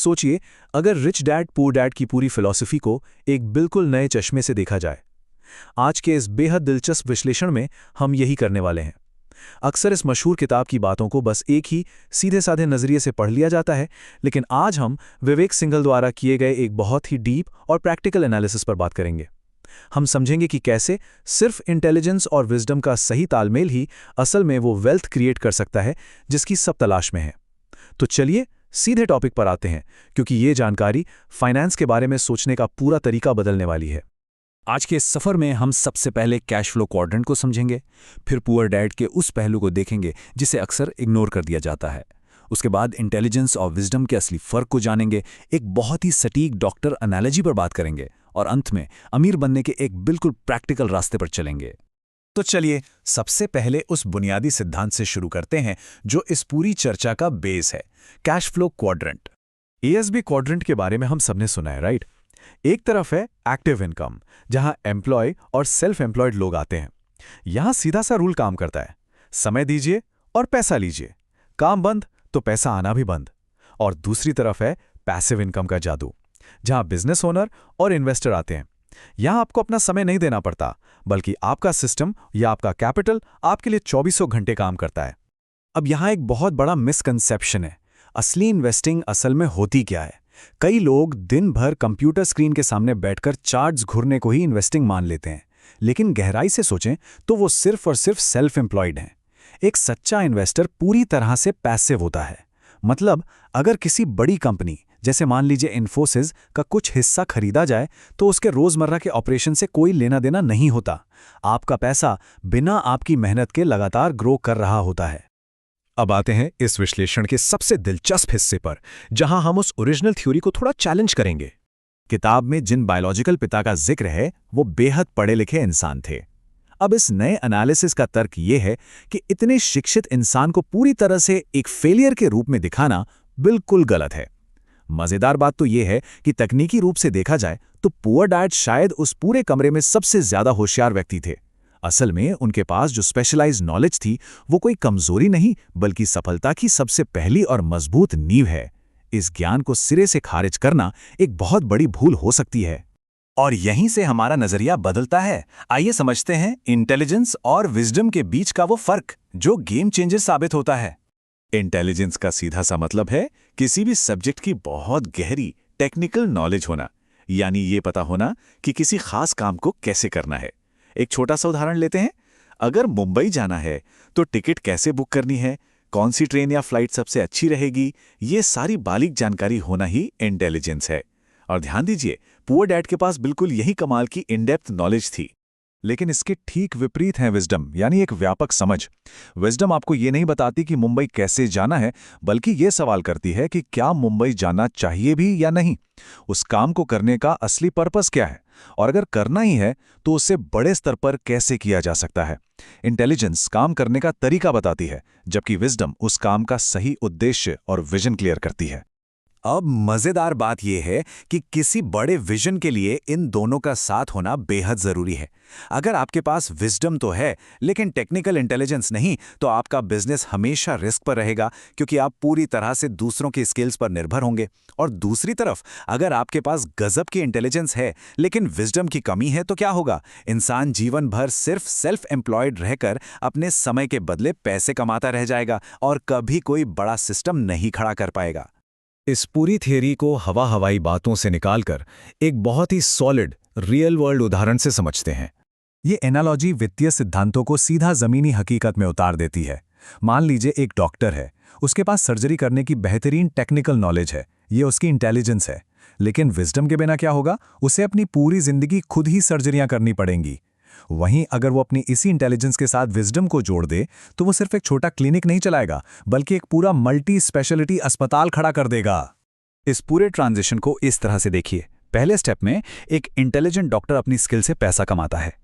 सोचिए, अगर rich dad poor dad की पूरी फिलॉसफी को एक बिल्कुल नए चश्मे से देखा जाए। आज के इस बेहद दिलचस्प विश्लेषण में हम यही करने वाले हैं। अक्सर इस मशहूर किताब की बातों को बस एक ही सीधे साधे नजरिए से पढ़ लिया जाता है, लेकिन आज हम विवेक सिंघल द्वारा किए गए एक बहुत ही डीप और प्रैक्टिकल एनालिसिस पर बात करेंगे। हम समझेंगे कि कैसे सिर्फ इंटेलिजेंस और विजडम का सही तालमेल ही असल में वो वेल्थ क्रिएट कर सकता है जिसकी सब तलाश में है। तो चलिए सीधे टॉपिक पर आते हैं, क्योंकि ये जानकारी फाइनेंस के बारे में सोचने का पूरा तरीका बदलने वाली है। आज के इस सफर में हम सबसे पहले कैश फ्लो क्वाड्रेंट को समझेंगे, फिर पुअर डैड के उस पहलू को देखेंगे जिसे अक्सर इग्नोर कर दिया जाता है। उसके बाद इंटेलिजेंस और विजडम के असली फर्क को जानेंगे, एक बहुत ही सटीक डॉक्टर एनालॉजी पर बात करेंगे और अंत में अमीर बनने के एक बिल्कुल प्रैक्टिकल रास्ते पर चलेंगे। तो चलिए सबसे पहले उस बुनियादी सिद्धांत से शुरू करते हैं जो इस पूरी चर्चा का बेस है, cash flow quadrant. ASB quadrant के बारे में हम सबने सुना है, राइट? एक तरफ है एक्टिव इनकम, जहां एम्प्लॉय और सेल्फ एम्प्लॉयड लोग आते हैं। यहां सीधा सा रूल काम करता है, समय दीजिए और पैसा लीजिए, काम बंद तो पैसा आना भी बंद। और दूसरी तरफ है पैसिव इनकम का जादू, जहां बिजनेस ओनर और इन्वेस्टर आते हैं। यहां आपको अपना समय नहीं देना पड़ता, बल्कि आपका सिस्टम या आपका कैपिटल आपके लिए 24 घंटे काम करता है। अब यहां एक बहुत बड़ा मिसकंसेप्शन है, असली इन्वेस्टिंग असल में होती क्या है? कई लोग दिन भर कंप्यूटर स्क्रीन के सामने बैठकर चार्ट्स घुरने को ही इन्वेस्टिंग मान लेते हैं, लेकिन गहराई से सोचें तो वो सिर्फ और सिर्फ सेल्फ एम्प्लॉयड हैं। एक सच्चा इन्वेस्टर पूरी तरह से पैसिव होता है। मतलब अगर किसी बड़ी कंपनी जैसे मान लीजिए इन्फोसिस का कुछ हिस्सा खरीदा जाए तो उसके रोजमर्रा के ऑपरेशन से कोई लेना देना नहीं होता। आपका पैसा बिना आपकी मेहनत के लगातार ग्रो कर रहा होता है। अब आते हैं इस विश्लेषण के सबसे दिलचस्प हिस्से पर, जहां हम उस ओरिजिनल थ्योरी को थोड़ा चैलेंज करेंगे। किताब में जिन बायोलॉजिकल पिता का जिक्र है वो बेहद पढ़े लिखे इंसान थे। अब इस नए एनालिसिस का तर्क ये है कि इतने शिक्षित इंसान को पूरी तरह से एक फेलियर के रूप में दिखाना बिल्कुल गलत है। मजेदार बात तो यह है कि तकनीकी रूप से देखा जाए तो पुअर डैड शायद उस पूरे कमरे में सबसे ज्यादा होशियार व्यक्ति थे। असल में उनके पास जो स्पेशलाइज्ड नॉलेज थी वो कोई कमजोरी नहीं, बल्कि सफलता की सबसे पहली और मजबूत नींव है। इस ज्ञान को सिरे से खारिज करना एक बहुत बड़ी भूल हो सकती है। और यहीं से हमारा नजरिया बदलता है। आइए समझते हैं इंटेलिजेंस और विजडम के बीच का वो फर्क जो गेम चेंजर साबित होता है। इंटेलिजेंस का सीधा सा मतलब है किसी भी सब्जेक्ट की बहुत गहरी टेक्निकल नॉलेज होना, यानी ये पता होना कि किसी खास काम को कैसे करना है। एक छोटा सा उदाहरण लेते हैं। अगर मुंबई जाना है तो टिकट कैसे बुक करनी है, कौन सी ट्रेन या फ्लाइट सबसे अच्छी रहेगी, ये सारी बारीक जानकारी होना ही इंटेलिजेंस है। और ध्यान दीजिए, पुअर डैड के पास बिल्कुल यही कमाल की इन-डेप्थ नॉलेज थी। लेकिन इसके ठीक विपरीत है विजडम, यानी एक व्यापक समझ। विजडम आपको ये नहीं बताती कि मुंबई कैसे जाना है, बल्कि ये सवाल करती है कि क्या मुंबई जाना चाहिए भी या नहीं, उस काम को करने का असली पर्पस क्या है, और अगर करना ही है तो उसे बड़े स्तर पर कैसे किया जा सकता है। इंटेलिजेंस काम करने का तरीका बताती है, जबकि विजडम उस काम का सही उद्देश्य और विजन क्लियर करती है। अब मजेदार बात यह है कि किसी बड़े विजन के लिए इन दोनों का साथ होना बेहद जरूरी है। अगर आपके पास विजडम तो है लेकिन टेक्निकल इंटेलिजेंस नहीं, तो आपका बिजनेस हमेशा रिस्क पर रहेगा, क्योंकि आप पूरी तरह से दूसरों की स्किल्स पर निर्भर होंगे। और दूसरी तरफ अगर आपके पास गजब की इंटेलिजेंस है लेकिन विजडम की कमी है तो क्या होगा? इंसान जीवन भर सिर्फ सेल्फ एम्प्लॉयड रहकर अपने समय के बदले पैसे कमाता रह जाएगा और कभी कोई बड़ा सिस्टम नहीं खड़ा कर पाएगा। इस पूरी थियरी को हवाई बातों से निकालकर एक बहुत ही सॉलिड रियल वर्ल्ड उदाहरण से समझते हैं। ये एनालॉजी वित्तीय सिद्धांतों को सीधा जमीनी हकीकत में उतार देती है। मान लीजिए एक डॉक्टर है, उसके पास सर्जरी करने की बेहतरीन टेक्निकल नॉलेज है, ये उसकी इंटेलिजेंस है। लेकिन विजडम के बिना क्या होगा? उसे अपनी पूरी जिंदगी खुद ही सर्जरियां करनी पड़ेंगी। वहीं अगर वो अपनी इसी इंटेलिजेंस के साथ विजडम को जोड़ दे तो वो सिर्फ एक छोटा क्लिनिक नहीं चलाएगा, बल्कि एक पूरा मल्टी स्पेशलिटी अस्पताल खड़ा कर देगा। इस पूरे ट्रांजिशन को इस तरह से देखिए। पहले स्टेप में एक इंटेलिजेंट डॉक्टर अपनी स्किल से पैसा कमाता है।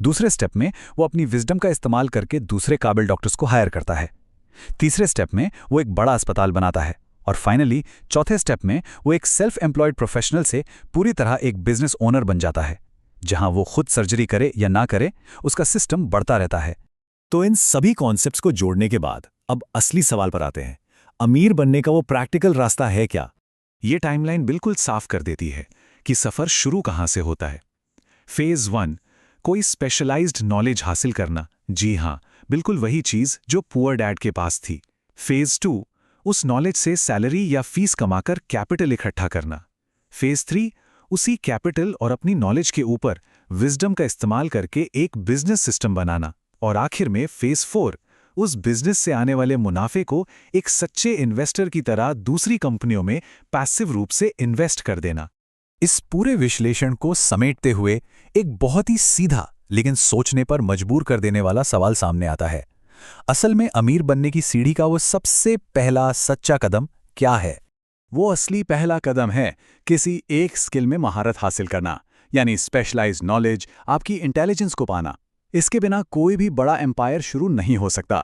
दूसरे स्टेप में वो अपनी विजडम का इस्तेमाल करके दूसरे काबिल डॉक्टर्स को हायर करता है। तीसरे स्टेप में वो एक बड़ा अस्पताल बनाता है। और फाइनली चौथे स्टेप में वो एक सेल्फ एम्प्लॉयड प्रोफेशनल से पूरी तरह एक बिजनेस ओनर बन जाता है। जहां वो खुद सर्जरी करे या ना करे, उसका सिस्टम बढ़ता रहता है। तो इन सभी कॉन्सेप्ट्स को जोड़ने के बाद अब असली सवाल पर आते हैं। अमीर बनने का वो प्रैक्टिकल रास्ता है क्या? ये टाइमलाइन बिल्कुल साफ कर देती है कि सफ़र शुरू कहाँ से होता है। फेज़ 1, कोई स्पेशलाइज्ड नॉलेज हासिल करना। जी हाँ, बिल्कुल वही चीज़ जो पुअर डैड के पास थी। फेज़ 2, उस नॉलेज से सैलरी या फीस कमाकर कैपिटल इकट्ठा करना। फेज़ 3, उसी कैपिटल और अपनी नॉलेज के ऊपर विजडम का इस्तेमाल करके एक बिजनेस सिस्टम बनाना। और आखिर में फेज़ 4, उस बिजनेस से आने वाले मुनाफे को एक सच्चे इन्वेस्टर की तरह दूसरी कंपनियों में पैसिव रूप से इन्वेस्ट कर देना। इस पूरे विश्लेषण को समेटते हुए एक बहुत ही सीधा लेकिन सोचने पर मजबूर कर देने वाला सवाल सामने आता है। असल में अमीर बनने की सीढ़ी का वो सबसे पहला सच्चा कदम क्या है? वो असली पहला कदम है किसी एक स्किल में महारत हासिल करना, यानी स्पेशलाइज्ड नॉलेज, आपकी इंटेलिजेंस को पाना। इसके बिना कोई भी बड़ा एम्पायर शुरू नहीं हो सकता।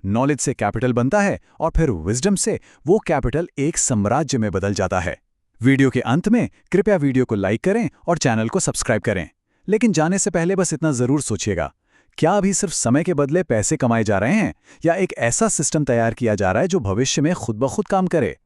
नॉलेज से कैपिटल बनता है और फिर विजडम से वो कैपिटल एक साम्राज्य में बदल जाता है। वीडियो के अंत में कृपया वीडियो को लाइक करें और चैनल को सब्सक्राइब करें। लेकिन जाने से पहले बस इतना जरूर सोचिएगा, क्या अभी सिर्फ समय के बदले पैसे कमाए जा रहे हैं, या एक ऐसा सिस्टम तैयार किया जा रहा है जो भविष्य में खुद ब खुद काम करे?